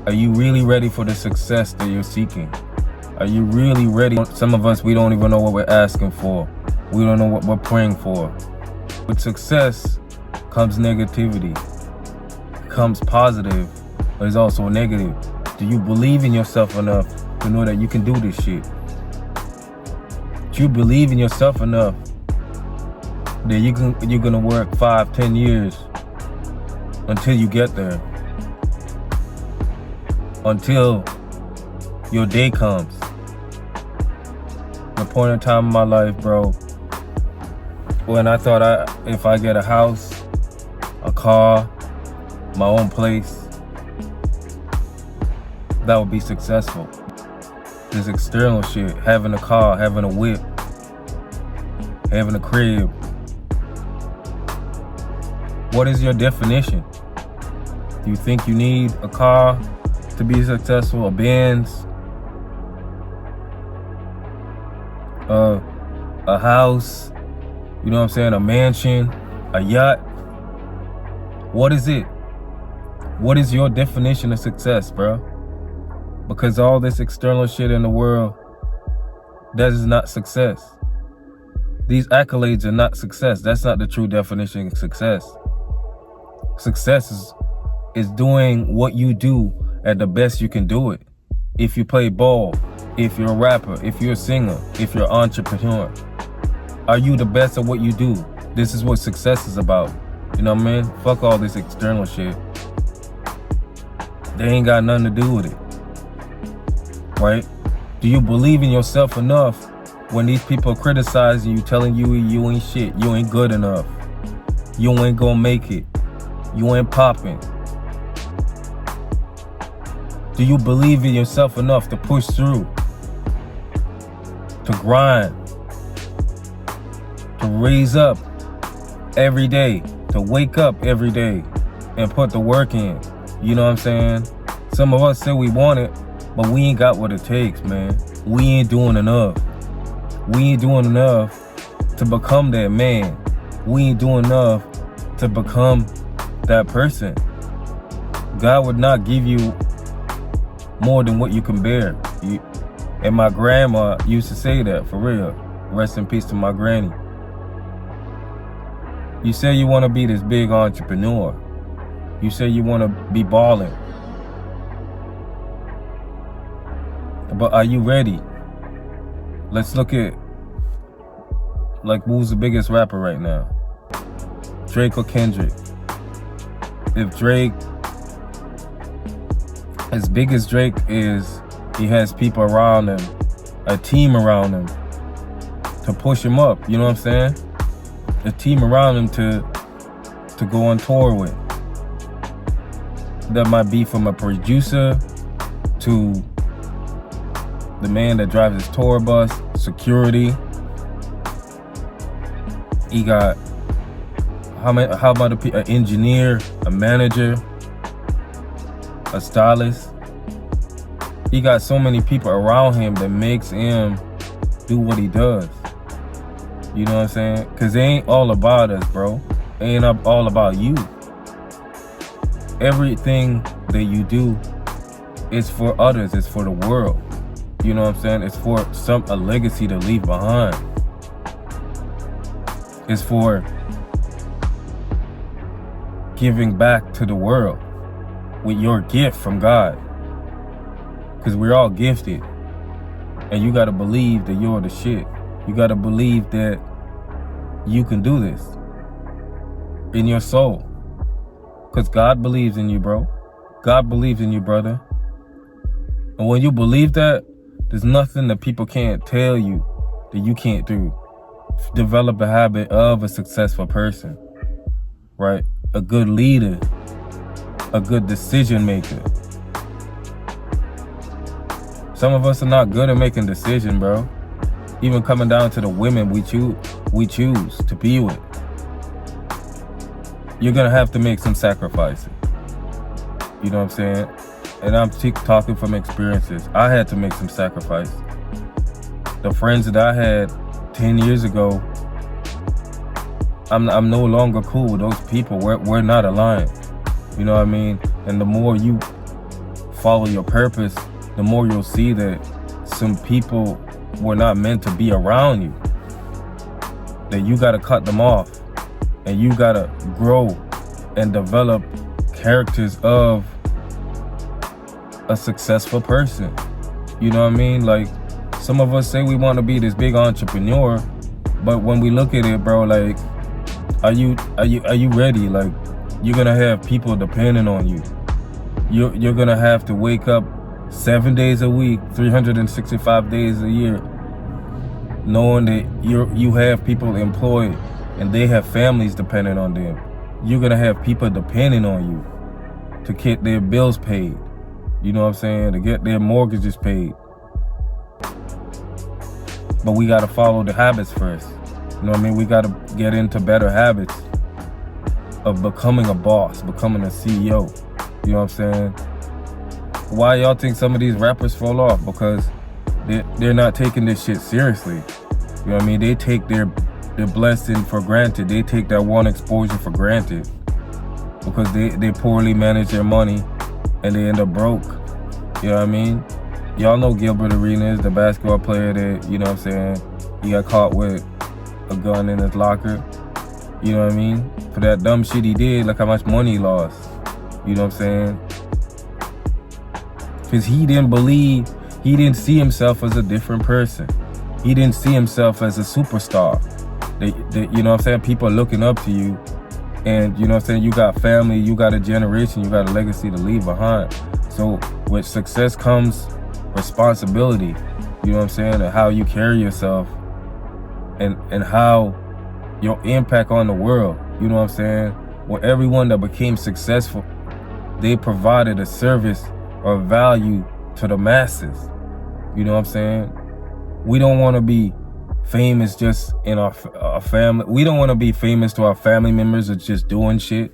Are you really ready for the success that you're seeking? Are you really ready? Some of us, we don't even know what we're asking for. We don't know what we're praying for. With success comes negativity, comes positive, but it's also negative. Do you believe in yourself enough to know that you can do this shit? Do you believe in yourself enough that you're gonna work 5-10 years until you get there? Until your day comes. The point in time in my life, bro, when I thought if I get a house, a car, my own place, that would be successful. This external shit, having a car, having a whip, having a crib. What is your definition? Do you think you need a car to be successful? A Benz? A house? You know what I'm saying? A mansion? A yacht? What is it? What is your definition of success, bro? Because all this external shit in the world, that is not success. These accolades are not success. That's not the true definition of success. Success is doing what you do at the best you can do it. If you play ball, if you're a rapper, if you're a singer, if you're an entrepreneur, are you the best at what you do? This is what success is about. You know what I mean? Fuck all this external shit. They ain't got nothing to do with it. Right? Do you believe in yourself enough when these people criticizing you, telling you you ain't shit, you ain't good enough, you ain't gonna make it, you ain't popping? Do you believe in yourself enough to push through, to grind, to raise up every day, to wake up every day and put the work in? You know what I'm saying? Some of us say we want it, but we ain't got what it takes, man. We ain't doing enough. We ain't doing enough to become that man. We ain't doing enough to become that person. God would not give you more than what you can bear. And my grandma used to say that, for real. Rest in peace to my granny. You say you want to be this big entrepreneur. You say you want to be balling. But are you ready? Let's look at, like, who's the biggest rapper right now? Drake or Kendrick? If Drake, as big as Drake is, he has people around him, a team around him to push him up, you know what I'm saying? A team around him to go on tour with. That might be from a producer to the man that drives his tour bus, security. He got how about an engineer, a manager, a stylist. He got so many people around him that makes him do what he does. You know what I'm saying? Because it ain't all about us, bro. It ain't all about you. Everything that you do is for others. It's for the world. You know what I'm saying? It's for a legacy to leave behind. It's for giving back to the world with your gift from God. Because we're all gifted. And you got to believe that you're the shit. You got to believe that you can do this in your soul. Because God believes in you, bro. God believes in you, brother. And when you believe that, there's nothing that people can't tell you that you can't do. Develop a habit of a successful person, right? A good leader, a good decision maker. Some of us are not good at making decisions, bro. Even coming down to the women we choose to be with. You're gonna have to make some sacrifices. You know what I'm saying? And I'm talking from experiences. I had to make some sacrifice. The friends that I had 10 years ago, I'm no longer cool with those people. We're not aligned. You know what I mean? And the more you follow your purpose, the more you'll see that some people were not meant to be around you. That you got to cut them off, and you got to grow and develop characters of a successful person. You know what I mean? Like, some of us say we want to be this big entrepreneur, but when we look at it, bro, like, are you ready? Like, you're gonna have people depending on you. You're gonna have to wake up 7 days a week, 365 days a year, knowing that you have people employed and they have families depending on them. You're gonna have people depending on you to get their bills paid. You know what I'm saying? To get their mortgages paid. But we gotta follow the habits first. You know what I mean? We gotta get into better habits of becoming a boss, becoming a CEO. You know what I'm saying? Why y'all think some of these rappers fall off? Because they're not taking this shit seriously. You know what I mean? They take their blessing for granted. They take that one exposure for granted because they poorly manage their money and they end up broke. You know what I mean? Y'all know Gilbert Arenas, the basketball player that, you know what I'm saying, he got caught with a gun in his locker. You know what I mean? For that dumb shit he did, look how much money he lost. You know what I'm saying? Because he didn't see himself as a different person. He didn't see himself as a superstar. You know what I'm saying? People are looking up to you. And you know what I'm saying? You got family, you got a generation, you got a legacy to leave behind. So with success comes responsibility. You know what I'm saying? And how you carry yourself and how your impact on the world. You know what I'm saying? Where everyone that became successful, they provided a service or value to the masses. You know what I'm saying? We don't want to be famous just in our family. We don't want to be famous to our family members or just doing shit.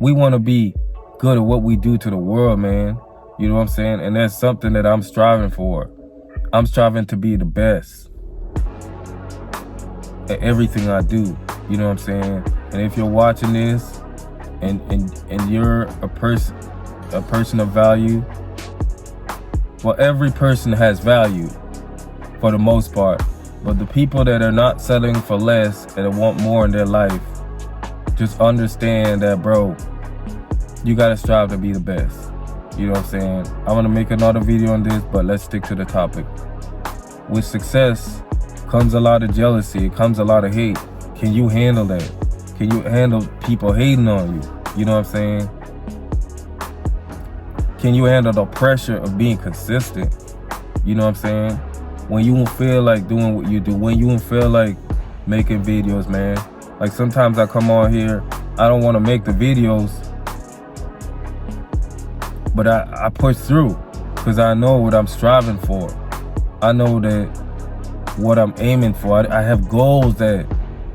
We want to be good at what we do to the world, man. You know what I'm saying? And that's something that I'm striving for. I'm striving to be the best at everything I do. You know what I'm saying? And if you're watching this and you're a person of value, well, every person has value for the most part. But the people that are not settling for less and want more in their life, just understand that, bro, you gotta strive to be the best. You know what I'm saying? I'm gonna make another video on this, but let's stick to the topic. With success comes a lot of jealousy, it comes a lot of hate. Can you handle that? Can you handle people hating on you? You know what I'm saying? Can you handle the pressure of being consistent? You know what I'm saying? When you don't feel like doing what you do, when you don't feel like making videos, man. Like sometimes I come on here, I don't want to make the videos, but I push through because I know what I'm striving for. I know that what I'm aiming for. I have goals that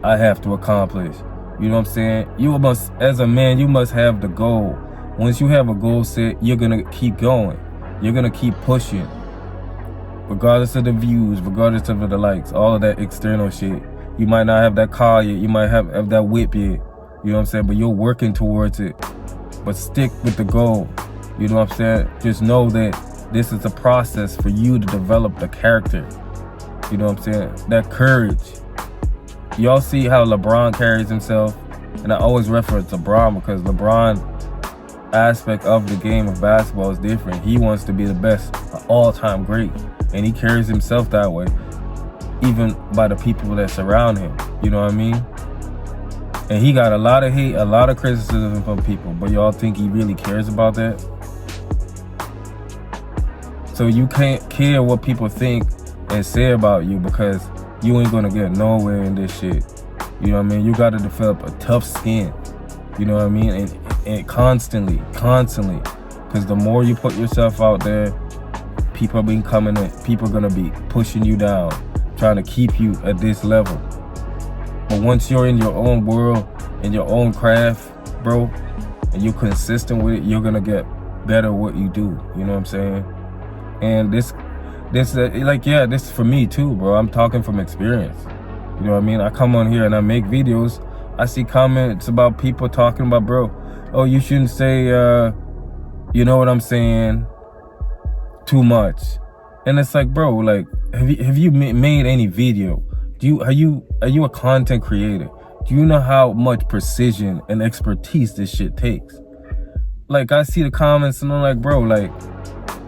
I have to accomplish. You know what I'm saying? You must, as a man, you must have the goal. Once you have a goal set, you're gonna keep going. You're gonna keep pushing. Regardless of the views, regardless of the likes, all of that external shit. You might not have that car yet, you might have that whip yet. You know what I'm saying? But you're working towards it. But stick with the goal. You know what I'm saying? Just know that this is a process for you to develop the character. You know what I'm saying? That courage. Y'all see how LeBron carries himself? And I always reference LeBron because LeBron aspect of the game of basketball is different. He wants to be the best, an all-time great. And he carries himself that way, even by the people that surround him. You know what I mean? And he got a lot of hate, a lot of criticism from people. But y'all think he really cares about that? So you can't care what people think and say about you because you ain't gonna get nowhere in this shit. You know what I mean? You gotta develop a tough skin. You know what I mean? And constantly. Because the more you put yourself out there, people are coming in. People are gonna be pushing you down, trying to keep you at this level. But once you're in your own world, in your own craft, bro, and you're consistent with it, you're gonna get better at what you do. You know what I'm saying? And this is for me too, bro. I'm talking from experience. You know what I mean? I come on here and I make videos. I see comments about people talking about, bro, oh, you shouldn't say, You know what I'm saying? Too much. And it's like, bro, like, have you made any video? Are you a content creator? Do you know how much precision and expertise this shit takes? Like, I see the comments and I'm like, bro, like,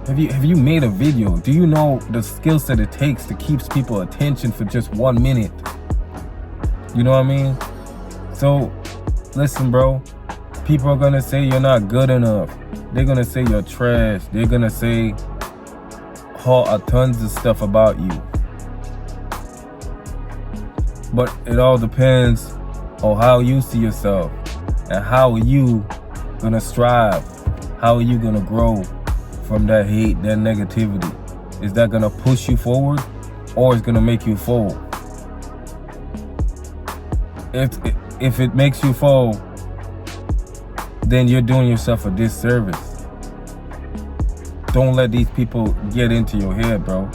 have you made a video? Do you know the skill set it takes to keep people's attention for just 1 minute? You know what I mean? So, listen, bro. People are gonna say you're not good enough. They're gonna say you're trash. They're gonna say tons of stuff about you. But it all depends on how you see yourself and how are you gonna strive. How are you gonna grow from that hate, that negativity? Is that gonna push you forward or is gonna make you fall? If it makes you fall, then you're doing yourself a disservice. Don't let these people get into your head, bro.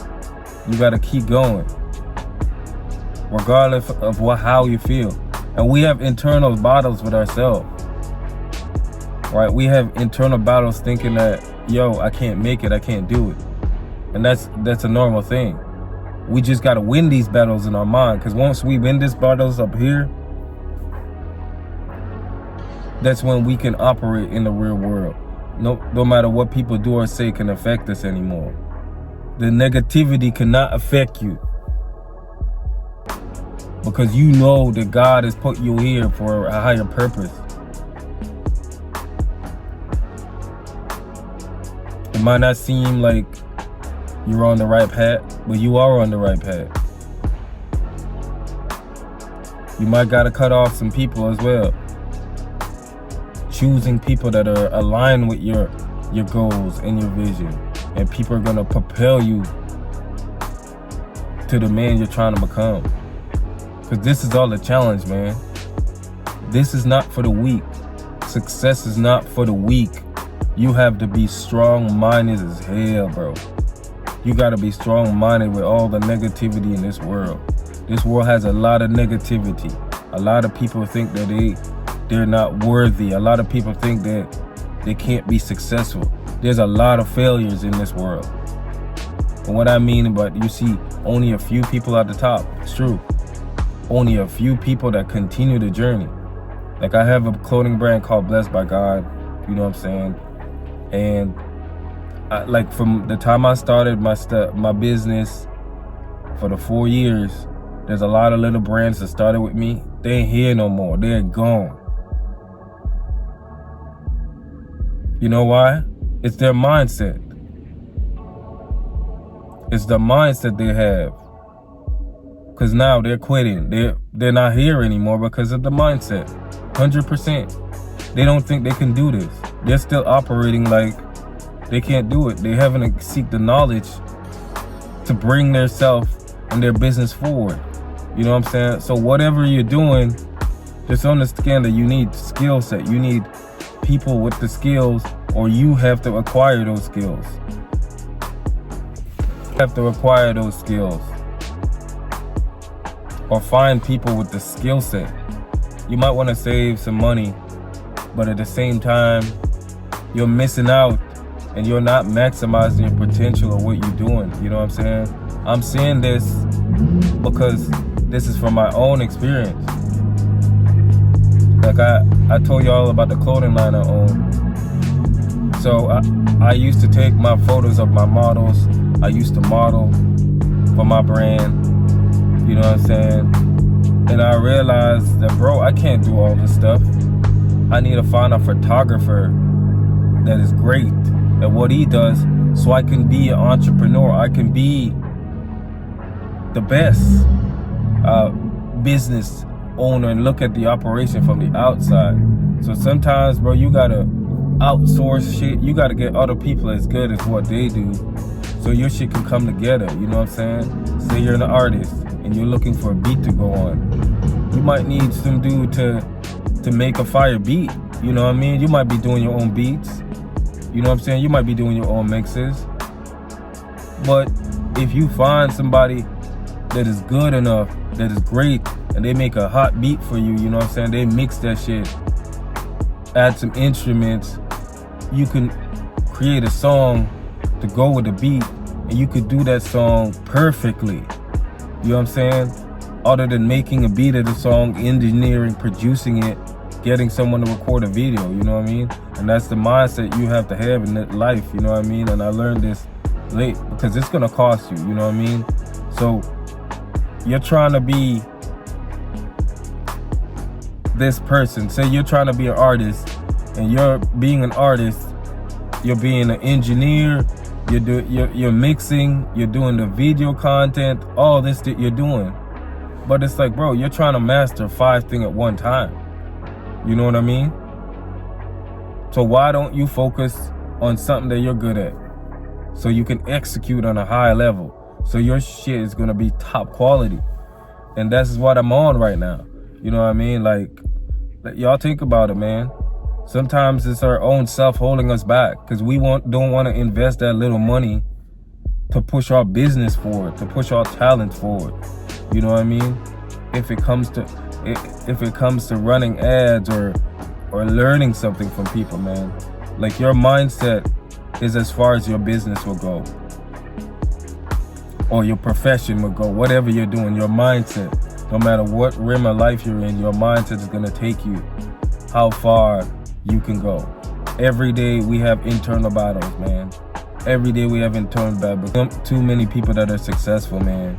You gotta keep going, regardless of how you feel. And we have internal battles with ourselves, right? We have internal battles thinking that, yo, I can't make it, I can't do it. And that's a normal thing. We just gotta win these battles in our mind, because once we win these battles up here, that's when we can operate in the real world. No matter what people do or say can affect us anymore. The negativity cannot affect you, because you know that God has put you here for a higher purpose. It might not seem like you're on the right path, but you are on the right path. You might gotta cut off some people as well. Choosing people that are aligned with your goals and your vision, and people are gonna propel you to the man you're trying to become. Because this is all a challenge, man. This is not for the weak. Success is not for the weak. You have to be strong-minded as hell, bro. You gotta be strong-minded with all the negativity in this world. This world has a lot of negativity. A lot of people think that they're not worthy. A lot of people think that they can't be successful. There's a lot of failures in this world. And what I mean, but you see only a few people at the top. It's true. Only a few people that continue the journey. Like, I have a clothing brand called Blessed by God. You know what I'm saying? And like, from the time I started my business for the 4 years, there's a lot of little brands that started with me. They ain't here no more. They're gone. You know why? It's their mindset. It's the mindset they have. Because now they're quitting. They're not here anymore because of the mindset. 100%. They don't think they can do this. They're still operating like they can't do it. They haven't seek the knowledge to bring their self and their business forward. You know what I'm saying? So whatever you're doing, just understand that you need skill set. You need people with the skills, or you have to acquire those skills. You have to acquire those skills. Or find people with the skill set. You might want to save some money, but at the same time, you're missing out and you're not maximizing your potential of what you're doing. You know what I'm saying? I'm saying this because this is from my own experience. Like, I told y'all about the clothing line I own. So I used to take my photos of my models. I used to model for my brand. You know what I'm saying? And I realized that, bro, I can't do all this stuff. I need to find a photographer that is great at what he does, so I can be an entrepreneur. I can be the best business owner and look at the operation from the outside. So sometimes, bro, you gotta outsource shit. You gotta get other people as good as what they do, so your shit can come together. You know what I'm saying? Say you're an artist and you're looking for a beat to go on. You might need some dude to make a fire beat. You know what I mean? You might be doing your own beats. You know what I'm saying? You might be doing your own mixes. But if you find somebody that is good enough, that is great, and they make a hot beat for you, you know what I'm saying? They mix that shit, add some instruments, you can create a song to go with the beat, and you could do that song perfectly. You know what I'm saying? Other than making a beat of the song, engineering, producing it, getting someone to record a video, you know what I mean? And that's the mindset you have to have in life, you know what I mean? And I learned this late, because it's gonna cost you, you know what I mean? So you're trying to be this person. Say you're trying to be an artist, and you're being an artist, you're being an engineer, you're mixing, you're doing the video content, all this that you're doing. But it's like, bro, you're trying to master 5 things at one time. You know what I mean? So why don't you focus on something that you're good at, so you can execute on a high level, so your shit is gonna be top quality? And that's what I'm on right now. You know what I mean? Like y'all think about it, man. Sometimes it's our own self holding us back, because we don't want to invest that little money to push our business forward, to push our talent forward. You know what I mean? If it comes to running ads or learning something from people, man, like your mindset is as far as your business will go, or your profession will go. Whatever you're doing, your mindset, no matter what realm of life you're in, your mindset is gonna take you how far you can go. Every day we have internal battles, man. Every day we have internal battles. Too many people that are successful, man.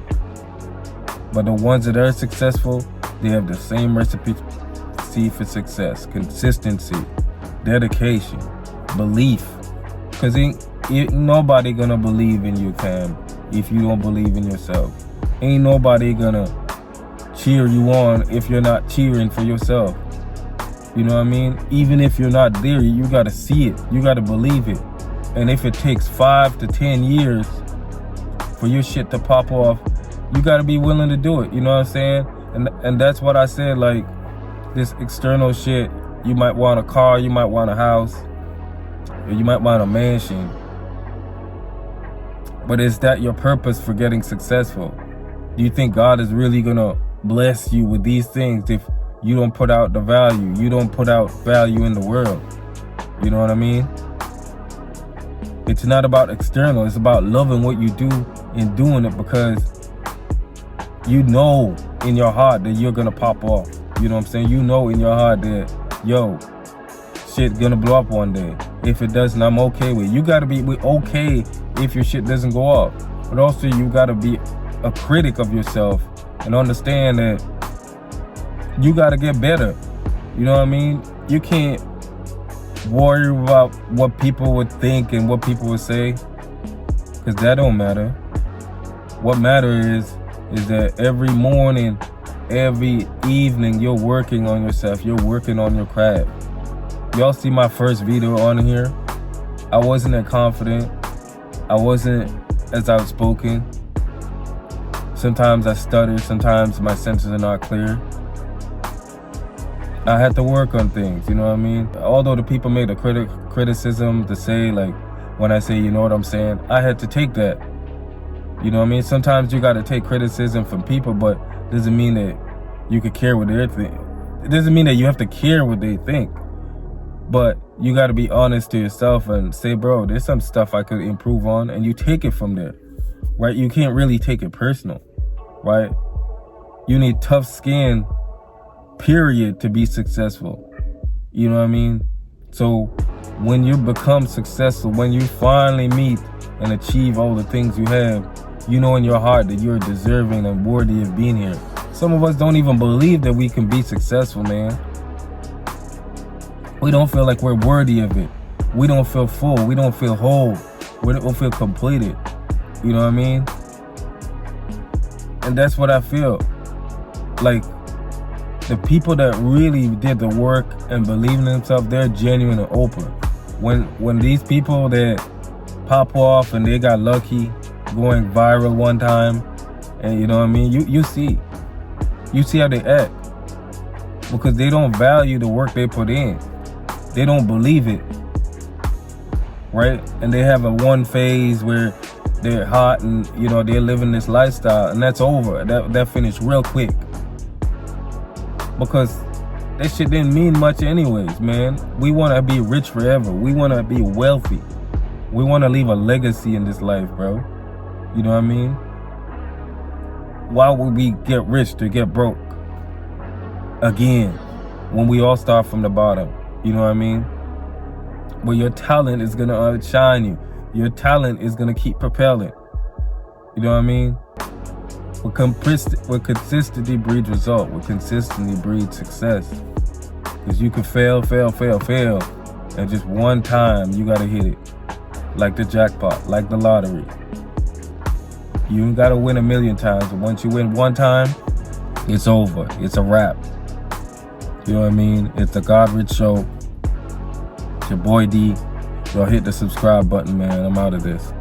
But the ones that are successful, they have the same recipe for success: consistency, dedication, belief. Because ain't nobody gonna believe in you, Cam, if you don't believe in yourself. Ain't nobody gonna cheer you on if you're not cheering for yourself. You know what I mean? Even if you're not there, you gotta see it. You gotta believe it. And if it takes 5 to 10 years for your shit to pop off, you gotta be willing to do it. You know what I'm saying? And that's what I said, like, this external shit, you might want a car, you might want a house, or you might want a mansion. But is that your purpose for getting successful? Do you think God is really gonna bless you with these things if you don't put out the value? You don't put out value in the world. You know what I mean? It's not about external. It's about loving what you do and doing it, because you know in your heart that you're gonna pop off. You know what I'm saying? You know in your heart that, yo, shit gonna blow up one day. If it doesn't, I'm okay with it. You gotta be okay if your shit doesn't go off. But also you gotta be a critic of yourself and understand that you gotta get better. You know what I mean? You can't worry about what people would think and what people would say, because that don't matter. What matters is that every morning, every evening, you're working on yourself. You're working on your craft. Y'all see my first video on here? I wasn't that confident. I wasn't as outspoken. Sometimes I stutter. Sometimes my sentences are not clear. I had to work on things, you know what I mean? Although the people made a criticism to say, like, when I say, you know what I'm saying, I had to take that. You know what I mean? Sometimes you got to take criticism from people, but doesn't mean that you could care what they think. It doesn't mean that you have to care what they think. But you got to be honest to yourself and say, bro, there's some stuff I could improve on, and you take it from there, right? You can't really take it personal, right? You need tough skin, period, to be successful. You know what I mean? So when you become successful, when you finally meet and achieve all the things you have, you know in your heart that you're deserving and worthy of being here. Some of us don't even believe that we can be successful, man. We don't feel like we're worthy of it. We don't feel full. We don't feel whole. We don't feel completed. You know what I mean? And that's what I feel. Like, the people that really did the work and believe in themselves, they're genuine and open. When these people that pop off and they got lucky going viral one time, and you know what I mean, you see how they act, because they don't value the work they put in. They don't believe it, right? And they have a one phase where they're hot and, you know, they're living this lifestyle, and that's over. That finished real quick, because that shit didn't mean much anyways, man. We want to be rich forever. We want to be wealthy. We want to leave a legacy in this life, bro. You know what I mean? Why would we get rich to get broke again when we all start from the bottom? You know what I mean? Well, your talent is going to outshine you. Your talent is going to keep propelling. You know what I mean? With consistency breeds result. With consistency breeds success. Because you can fail. And just one time, you got to hit it. Like the jackpot, like the lottery. You ain't got to win 1,000,000 times. But once you win one time, it's over. It's a wrap. You know what I mean? It's the God Rich Show. It's your boy D. Y'all hit the subscribe button, man. I'm out of this.